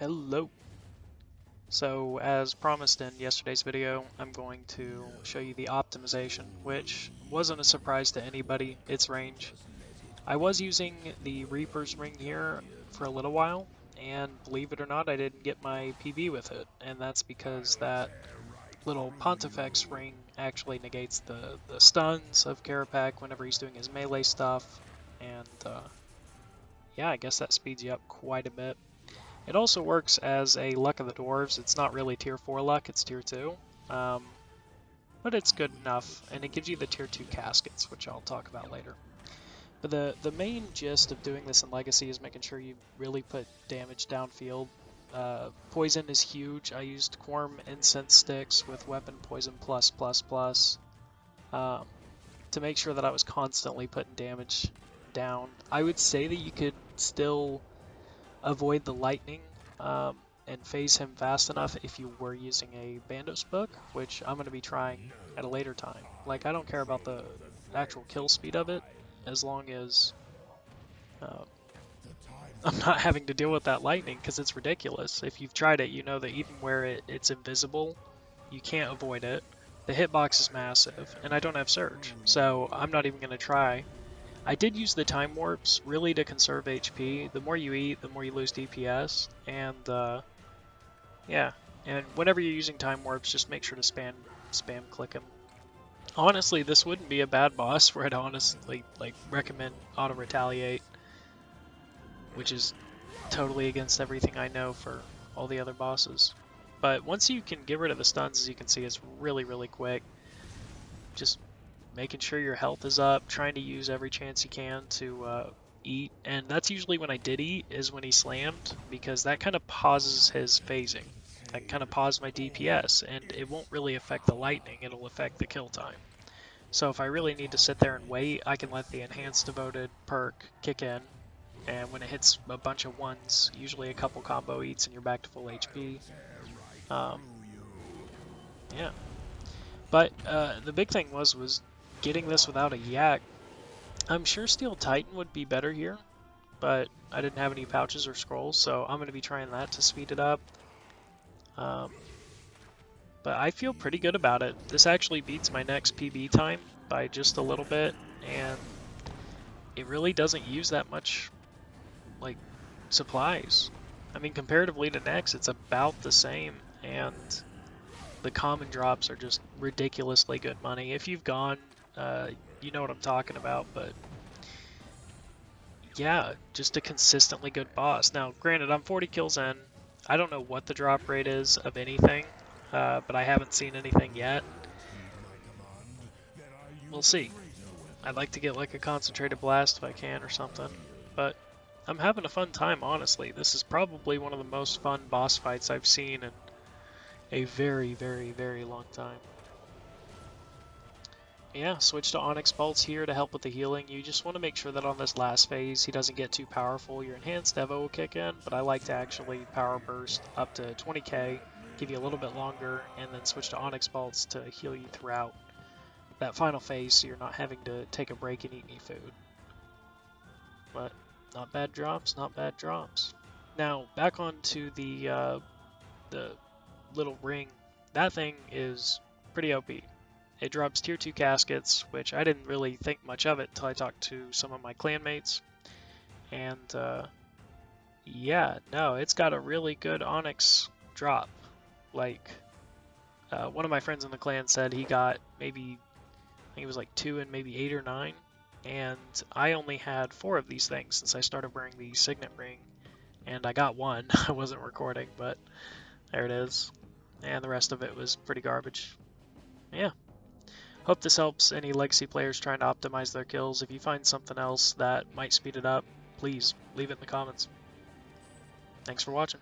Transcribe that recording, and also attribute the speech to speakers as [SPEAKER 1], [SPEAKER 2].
[SPEAKER 1] Hello. So as promised in yesterday's video, I'm going to show you the optimization, which wasn't a surprise to anybody, its range. I was using the Reaper's ring here for a little while, and believe it or not, I didn't get my PB with it, and that's because that little Pontifex ring actually negates the stuns of Kerapac whenever he's doing his melee stuff, and yeah, I guess that speeds you up quite a bit. It also works as a Luck of the Dwarves. It's not really tier 4 luck, it's tier 2. But it's good enough, and it gives you the tier 2 caskets, which I'll talk about later. But the main gist of doing this in Legacy is making sure you really put damage downfield. Poison is huge. I used Quorum Incense Sticks with Weapon Poison plus plus plus to make sure that I was constantly putting damage down. I would say that you could still avoid the lightning and phase him fast enough if you were using a Bandos book, which I'm going to be trying at a later time. Like, I don't care about the actual kill speed of it, as long as I'm not having to deal with that lightning, because it's ridiculous. If you've tried it, you know that even where it's invisible, you can't avoid it. The hitbox is massive, and I don't have Surge, so I'm not even going to try. I did use the time warps really to conserve HP. The more you eat, the more you lose DPS, and yeah. And whenever you're using time warps, just make sure to spam click them. Honestly, this wouldn't be a bad boss where I'd honestly recommend auto retaliate, which is totally against everything I know for all the other bosses. But once you can get rid of the stuns, as you can see, it's really quick. Just making sure your health is up, trying to use every chance you can to eat, and that's usually when I did eat, is when he slammed, because that kind of pauses his phasing. That kind of pauses my DPS, and it won't really affect the lightning, it'll affect the kill time. So if I really need to sit there and wait, I can let the Enhanced Devoted perk kick in, and when it hits a bunch of ones, usually a couple combo eats and you're back to full HP. Yeah. But the big thing was getting this without a yak. I'm sure Steel Titan would be better here, but I didn't have any pouches or scrolls, so I'm going to be trying that to speed it up. But I feel pretty good about it. This actually beats my next PB time by just a little bit, and it really doesn't use that much, like, supplies. I mean, comparatively to next, it's about the same, and the common drops are just ridiculously good money. If you've gone, you know what I'm talking about, but yeah, just a consistently good boss. Now, granted, I'm 40 kills in. I don't know what the drop rate is of anything, but I haven't seen anything yet. We'll see. I'd like to get like a concentrated blast if I can or something, but I'm having a fun time, honestly. This is probably one of the most fun boss fights I've seen in a very long time. Yeah, switch to Onyx Bolts here to help with the healing. You just want to make sure that on this last phase he doesn't get too powerful. Your Enhanced Evo will kick in, but I like to actually power burst up to 20k, give you a little bit longer, and then switch to Onyx Bolts to heal you throughout that final phase so you're not having to take a break and eat any food. But not bad drops, not bad drops. Now, back onto the little ring. That thing is pretty OP. It drops tier 2 caskets, which I didn't really think much of it until I talked to some of my clanmates. And yeah, no, it's got a really good Onyx drop. Like, one of my friends in the clan said he got maybe, I think it was like 2 and maybe 8 or 9. And I only had 4 of these things since I started wearing the Signet ring. And I got 1. I wasn't recording, but there it is. And the rest of it was pretty garbage. Yeah. Hope this helps any Legacy players trying to optimize their kills. If you find something else that might speed it up, please leave it in the comments. Thanks for watching.